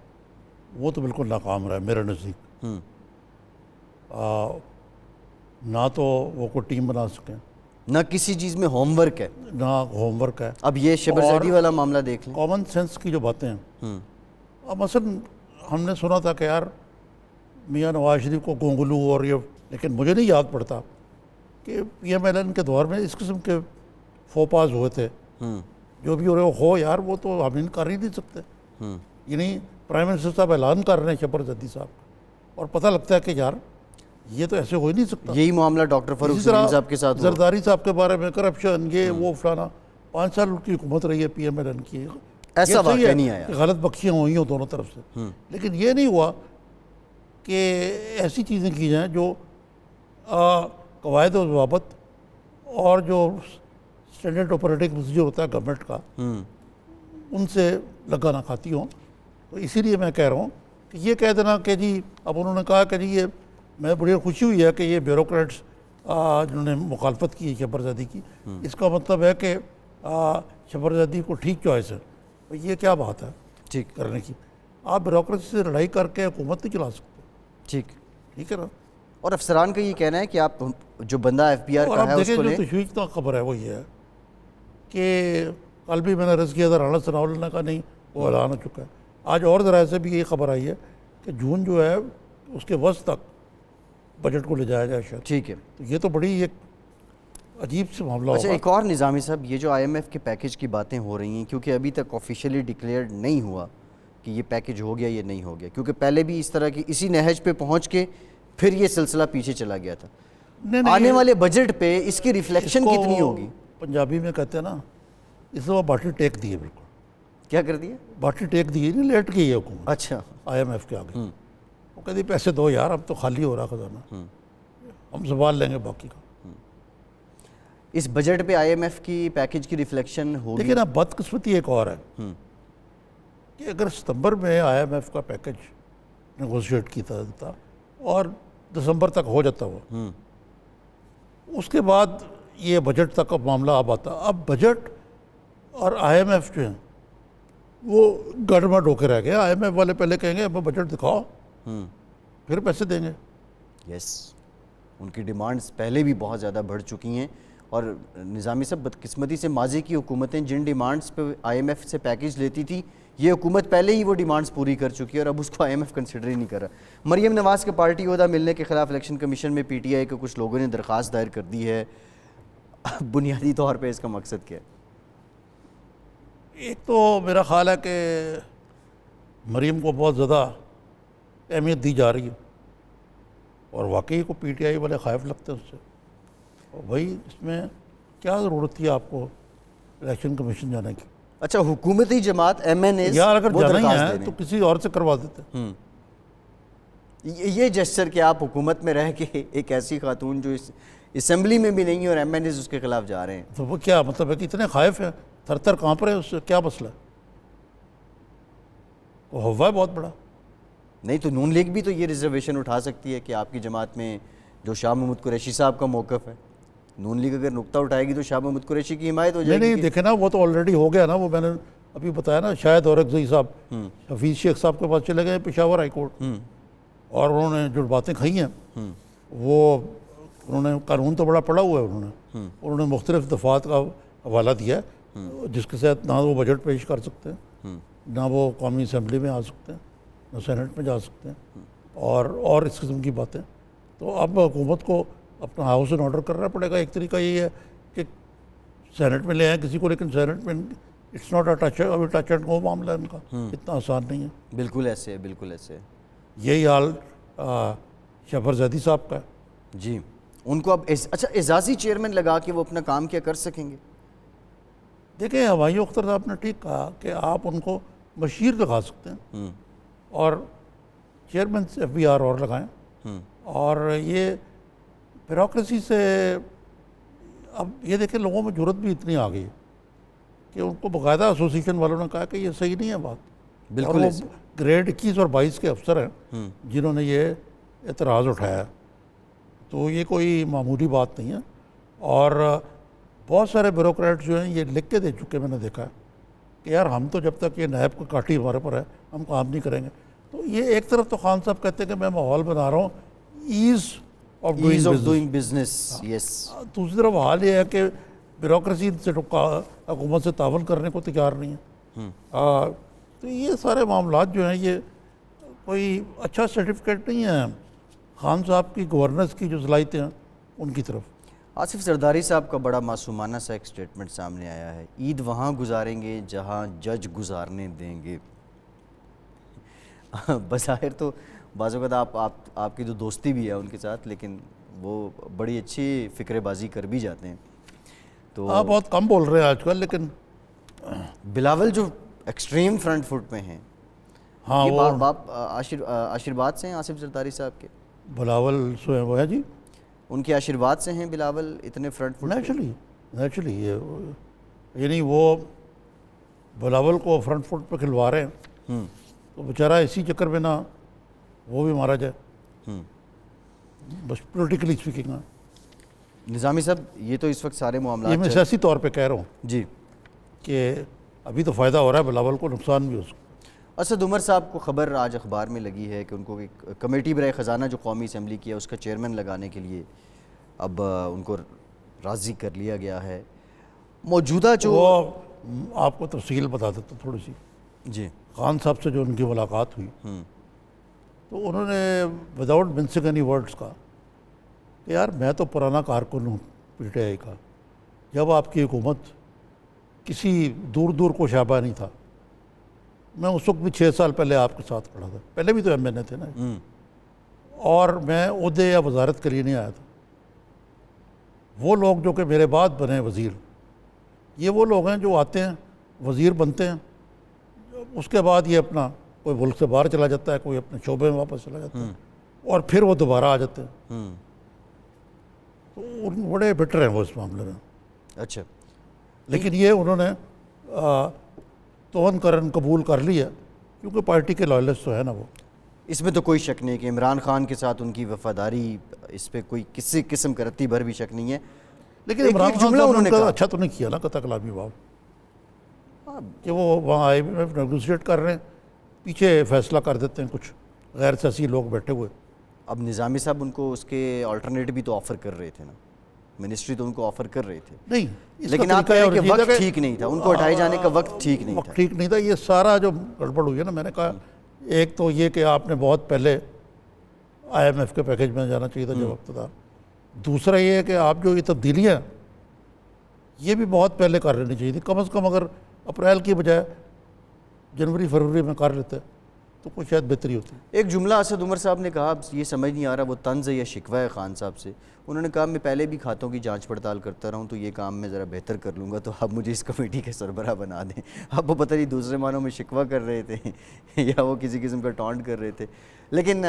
S2: وہ تو بالکل ناکام رہا ہے میرے نزدیک. نہ تو وہ کوئی ٹیم بنا سکیں،
S1: نہ کسی چیز میں ہوم ورک ہے،
S2: نہ ہوم ورک ہے.
S1: اب یہ شبر زیدی والا معاملہ دیکھ لیں.
S2: کامن سینس کی جو باتیں ہیں، اب مثلا ہم نے سنا تھا کہ یار میاں نواز شریف کو گونگلو اور یہ، لیکن مجھے نہیں یاد پڑتا کہ پی ایم ایل این کے دور میں اس قسم کے فوپاز ہوئے تھے. جو بھی ہو یار، وہ تو ہم ان کر ہی نہیں سکتے. یعنی پرائم منسٹر صاحب اعلان کر رہے ہیں شبر زیدی صاحب، اور پتہ لگتا ہے کہ یار یہ تو ایسے ہو ہی نہیں سکتا.
S1: یہی معاملہ ڈاکٹر فاروق سلیم صاحب کے ساتھ ہوا.
S2: زرداری صاحب کے بارے میں کرپشن، یہ وہ فلانا، 5 سال کی حکومت رہی ہے پی ایم ایل این کی.
S1: ایسا واقعہ نہیں آیا،
S2: غلط بخشیاں ہوئی ہوں دونوں طرف سے، لیکن یہ نہیں ہوا کہ ایسی چیزیں کی جائیں جو قواعد و ضوابط اور جو اسٹینڈرڈ آپریٹنگ پروسیجر ہوتا ہے گورنمنٹ کا، ان سے لگا نہ کھاتی ہوں. تو اسی لیے میں کہہ رہا ہوں کہ یہ کہہ دینا کہ جی، اب انہوں نے کہا کہ جی یہ، میں بڑی خوشی ہوئی ہے کہ یہ بیوروکریٹس جنہوں نے مخالفت کی ہے شبر زیدی کی، اس کا مطلب ہے کہ شبر زیدی کو ٹھیک چوائس ہے. یہ کیا بات ہے
S1: ٹھیک
S2: کرنے کی؟ آپ بیوروکریسی سے لڑائی کر کے حکومت نہیں چلا سکتے. ٹھیک ہے نا.
S1: اور افسران کا یہ کہنا ہے کہ آپ جو بندہ ایف بی آر
S2: اور
S1: کا
S2: اب
S1: ہے اس
S2: دیکھیں
S1: کو
S2: جو
S1: لیں.
S2: تشویش خبر ہے وہ یہ ہے کہ کل بھی میں نے عرض کیا تھا، رانا ثناء اللہ نے کہا نہیں وہ اعلان ہو چکا ہے. آج اور ذرائع سے بھی یہ خبر آئی ہے کہ جون جو ہے اس کے وسط تک بجٹ کو لے جایا جائے شاید.
S1: ٹھیک ہے.
S2: تو یہ تو بڑی ایک عجیب سے معاملہ
S1: اچھا،
S2: ہوگا.
S1: ایک اور نظامی صاحب، یہ جو آئی ایم ایف کے پیکیج کی باتیں ہو رہی ہیں، کیونکہ ابھی تک آفیشیلی ڈکلیئرڈ نہیں ہوا کہ یہ پیکیج ہو گیا یہ نہیں ہو گیا، کیونکہ پہلے بھی اس طرح کی اسی نہج پہ پہنچ کے پھر یہ سلسلہ پیچھے چلا گیا تھا. آنے والے بجٹ پہ اس کی ریفلیکشن کتنی ہوگی؟
S2: پنجابی میں کہتے ہیں نا، اس دفعہ باٹی ٹیک دیے. بالکل
S1: کیا کر دیا؟
S2: باٹی ٹیک دیے، نہیں لیٹ گئی ہے حکومت
S1: اچھا،
S2: آئی ایم ایف کے آگے. وہ کہتی پیسے دو یار، اب تو خالی ہو رہا خزانہ، ہم سنبھال لیں گے باقی کا.
S1: اس بجٹ پہ آئی ایم ایف کی پیکیج کی ریفلیکشن ہوگی.
S2: لیکن اب بدقسمتی ایک اور ہے کہ اگر ستمبر میں آئی ایم ایف کا پیکیج نیگوشیٹ کیا تھا اور دسمبر تک ہو جاتا ہوا، اس کے بعد یہ بجٹ تک اب معاملہ اب آتا. اب بجٹ اور آئی ایم ایف جو ہیں وہ گڑبڑ ہو کے رہ گئے. آئی ایم ایف والے پہلے کہیں گے ہمیں بجٹ دکھاؤ، پھر پیسے دیں گے.
S1: یس، ان کی ڈیمانڈز پہلے بھی بہت زیادہ بڑھ چکی ہیں. اور نظامی صاحب، بدقسمتی سے ماضی کی حکومتیں جن ڈیمانڈز پہ آئی ایم ایف سے پیکیج لیتی تھی، یہ حکومت پہلے ہی وہ ڈیمانڈز پوری کر چکی ہے اور اب اس کو آئی ایم ایف کنسیڈر ہی نہیں کر رہا. مریم نواز کے پارٹی عہدہ ملنے کے خلاف الیکشن کمیشن میں پی ٹی آئی کے کچھ لوگوں نے درخواست دائر کر دی ہے. بنیادی طور پہ اس کا مقصد کیا ہے؟
S2: ایک تو میرا خیال ہے کہ مریم کو بہت زیادہ اہمیت دی جا رہی ہے، اور واقعی کو پی ٹی آئی والے خائف لگتے ہیں اس سے. بھائی اس میں کیا ضرورت تھی آپ کو الیکشن کمیشن جانے کی؟
S1: اچھا، حکومتی جماعت ایم این ایز
S2: یار اگر جانا ہی ہے تو کسی اور سے کروا دیتے.
S1: یہ جسچر کہ آپ حکومت میں رہ کے ایک ایسی خاتون جو اسمبلی میں بھی نہیں ہے اور ایم این ایز اس کے خلاف جا رہے ہیں،
S2: تو وہ کیا مطلب ہے کہ اتنے خائف ہیں، تھر تھر کانپ رہے ہیں اس سے؟ کیا مسئلہ ہے؟ وہ ہوا ہے بہت بڑا.
S1: نہیں تو نون لیگ بھی تو یہ ریزرویشن اٹھا سکتی ہے کہ آپ کی جماعت میں جو شاہ محمود قریشی صاحب کا موقف ہے, نون لیگ اگر نقطہ اٹھائے گی تو شاہ محمود قریشی کی حمایت ہو جائے گی.
S2: نہیں دیکھیں نا, وہ تو آلریڈی ہو گیا نا. وہ میں نے ابھی بتایا نا, شاہد اورکزئی صاحب حفیظ شیخ صاحب کے پاس چلے گئے پشاور ہائی کورٹ, اور انہوں نے جو باتیں کھائی ہیں وہ انہوں نے قانون تو بڑا پڑھا ہوا ہے انہوں نے مختلف دفعات کا حوالہ دیا ہے جس کے ساتھ نہ وہ بجٹ پیش کر سکتے ہیں, نہ وہ قومی اسمبلی میں آ سکتے ہیں, نہ سینٹ میں جا سکتے ہیں, اور اس قسم کی باتیں. تو اب حکومت کو اپنا ہاؤس اینڈ آرڈر کرنا پڑے گا. ایک طریقہ یہ ہے کہ سینٹ میں لے آئیں کسی کو, لیکن سینٹ میں it's not a touch and go معاملہ ان کا, اتنا آسان نہیں ہے.
S1: بالکل ایسے ہے, بالکل ایسے ہے.
S2: یہی حال شفر زیدی صاحب کا ہے.
S1: جی, ان کو اب اچھا اعزازی چیئرمین لگا کے وہ اپنا کام کیا کر سکیں گے؟
S2: دیکھیں, ہمایوں اختر صاحب نے ٹھیک کہا کہ آپ ان کو مشیر لگا سکتے ہیں اور چیئرمین ایف بی آر اور لگائیں, اور یہ بیوروکریسی سے اب یہ دیکھیں لوگوں میں جرت بھی اتنی آ گئی کہ ان کو باقاعدہ ایسوسیشن والوں نے کہا کہ یہ صحیح نہیں ہے بات.
S1: بالکل
S2: اور وہ گریڈ 21 اور 22 کے افسر ہیں جنہوں نے یہ اعتراض اٹھایا ہے, تو یہ کوئی معمولی بات نہیں ہے. اور بہت سارے بیوروکریٹ جو ہیں یہ لکھ کے دے چکے, میں نے دیکھا ہے کہ یار ہم تو جب تک یہ نیب کا کاٹی ہمارے پر ہے ہم کام نہیں کریں گے. تو یہ ایک طرف تو خان صاحب کہتے ہیں کہ میں ماحول بنا رہا ہوں ایز آف
S1: ڈوئنگ بزنس, یس.
S2: دوسری طرف حال یہ ہے کہ بیوروکریسی سے حکومت سے تعاون کرنے کو تیار نہیں ہے. تو یہ سارے معاملات جو ہیں یہ کوئی اچھا سرٹیفکیٹ نہیں ہے خان صاحب کی گورننس کی جو صلاحیتیں ہیں ان کی طرف.
S1: آصف زرداری صاحب کا بڑا معصومانہ سا ایک سٹیٹمنٹ سامنے آیا ہے, عید وہاں گزاریں گے جہاں جج گزارنے دیں گے. بظاہر تو بعض اوقات آپ کی تو دوستی بھی ہے ان کے ساتھ, لیکن وہ بڑی اچھی فکر بازی کر بھی جاتے ہیں. تو
S2: بہت کم بول رہے ہیں آج کل, لیکن
S1: بلاول جو ایکسٹریم فرنٹ فٹ میں ہیں,
S2: ہاں
S1: یہ
S2: وہ
S1: باپ آشرواد سے ہیں آصف زرداری صاحب کے,
S2: بلاول سو ہے وہ ہے جی,
S1: ان کے آشرواد سے ہیں بلاول اتنے فرنٹ فٹ.
S2: نیچرلی یعنی وہ بلاول کو فرنٹ فٹ پہ کھلوا رہے ہیں تو بیچارہ اسی چکر میں نہ وہ بھی مارا جائے, بس پولیٹیکلی اسپیکنگ.
S1: نظامی صاحب یہ تو اس وقت سارے
S2: یہ
S1: معاملات
S2: میں سیاسی طور پہ کہہ رہا ہوں
S1: جی
S2: کہ ابھی تو فائدہ ہو رہا ہے, بلاول کو نقصان بھی ہو سکتا ہے.
S1: اسد عمر صاحب کو خبر آج اخبار میں لگی ہے کہ ان کو ایک کمیٹی برائے خزانہ جو قومی اسمبلی کی ہے اس کا چیئرمین لگانے کے لیے اب ان کو راضی کر لیا گیا ہے. موجودہ جو
S2: وہ آپ کو تفصیل بتا دیتا تھوڑی سی.
S1: جی,
S2: خان صاحب سے جو ان کی ملاقات ہوئی تو انہوں نے وداؤٹ منسنگ اینی ورڈز کہا کہ یار میں تو پرانا کارکن ہوں پی ٹی آئی کا, جب آپ کی حکومت کسی دور کو شعبہ نہیں تھا, میں اس وقت بھی 6 سال پہلے آپ کے ساتھ کھڑا تھا, پہلے بھی تو ایم این اے تھے نا, اور میں عہدے یا وزارت کے لیے نہیں آیا تھا. وہ لوگ جو کہ میرے بعد بنے وزیر, یہ وہ لوگ ہیں جو آتے ہیں وزیر بنتے ہیں, اس کے بعد یہ اپنا کوئی ملک سے باہر چلا جاتا ہے, کوئی اپنے شعبے میں واپس چلا جاتا ہے, اور پھر وہ دوبارہ آ جاتے ہیں. تو بڑے بیٹر ہیں وہ اس معاملے میں.
S1: اچھا,
S2: لیکن یہ انہوں نے توہن کرن قبول کر لیا کیونکہ پارٹی کے لائلسٹ تو ہے نا وہ.
S1: اس میں تو کوئی شک نہیں کہ عمران خان کے ساتھ ان کی وفاداری, اس پہ کوئی کسی قسم کا رتی بھر بھی شک نہیں ہے.
S2: لیکن عمران خان
S1: جملہ انہوں نے کہا
S2: اچھا تو نہیں کیا نا قطع کلامی باب, کہ وہ وہاں آئی ایم ایف نیگوشیٹ کر رہے ہیں, پیچھے فیصلہ کر دیتے ہیں کچھ غیر سیاسی لوگ بیٹھے ہوئے.
S1: اب نظامی صاحب ان کو اس کے آلٹرنیٹ بھی تو آفر کر رہے تھے نا, منسٹری تو ان کو آفر کر رہے تھے.
S2: نہیں,
S1: لیکن آپ کہہ رہے ہیں کہ وقت ٹھیک نہیں تھا, ان کو ہٹائے جانے کا وقت ٹھیک نہیں تھا.
S2: ٹھیک نہیں تھا. یہ سارا جو گڑبڑ ہوئی ہے نا, میں نے کہا ایک تو یہ کہ آپ نے بہت پہلے آئی ایم ایف کے پیکج میں جانا چاہیے تھا جب وقت تھا. دوسرا یہ ہے کہ آپ جو یہ تبدیلیاں یہ بھی بہت پہلے کر لینی چاہیے تھی, کم از کم اگر اپریل کی بجائے جنوری فروری میں کر لیتے تو کوئی شاید بہتری ہوتی.
S1: ایک جملہ اسد عمر صاحب نے کہا, یہ سمجھ نہیں آ رہا وہ طنز ہے یا شکوہ ہے خان صاحب سے. انہوں نے کہا میں پہلے بھی کھاتوں کی جانچ پڑتال کرتا رہا ہوں, تو یہ کام میں ذرا بہتر کر لوں گا, تو اب مجھے اس کمیٹی کے سربراہ بنا دیں. اب وہ پتہ نہیں دوسرے معنوں میں شکوہ کر رہے تھے یا وہ کسی قسم کا ٹانٹ کر رہے تھے. لیکن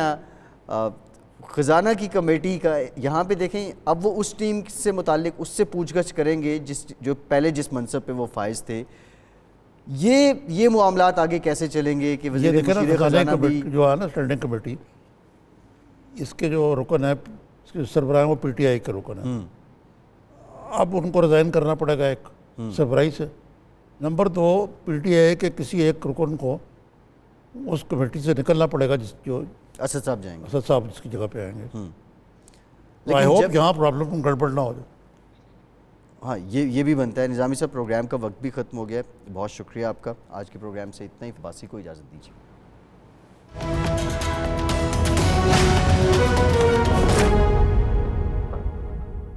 S1: خزانہ کی کمیٹی کا یہاں پہ دیکھیں, اب وہ اس ٹیم سے متعلق اس سے پوچھ گچھ کریں گے جو پہلے جس منصب پہ وہ فائز تھے. یہ معاملات آگے کیسے چلیں گے کہ
S2: یہ
S1: وزیر
S2: دیکھیں نا
S1: مشیر خزانہ بھی
S2: کمیٹی جو ہے نا اسٹینڈنگ کمیٹی، اس کے جو رکن ہے اس کے سربراہ وہ پی ٹی آئی کے رکن ہیں. اب ان کو ریزائن کرنا پڑے گا ایک سربراہی سے. نمبر 2 پی ٹی آئی کے کسی ایک رکن کو اس کمیٹی سے نکلنا پڑے گا جو
S1: اسد صاحب جائیں گے.
S2: اسد صاحب اس کی جگہ پہ آئیں گے.
S1: لیکن
S2: آئی ہوپ یہاں پرابلم گڑبڑ نہ ہو جائے.
S1: ہاں یہ بھی بنتا ہے. نظامی صاحب پروگرام کا وقت بھی ختم ہو گیا ہے. بہت شکریہ آپ کا. آج کے پروگرام سے اتنا ہی. عباسی کو اجازت دیجیے.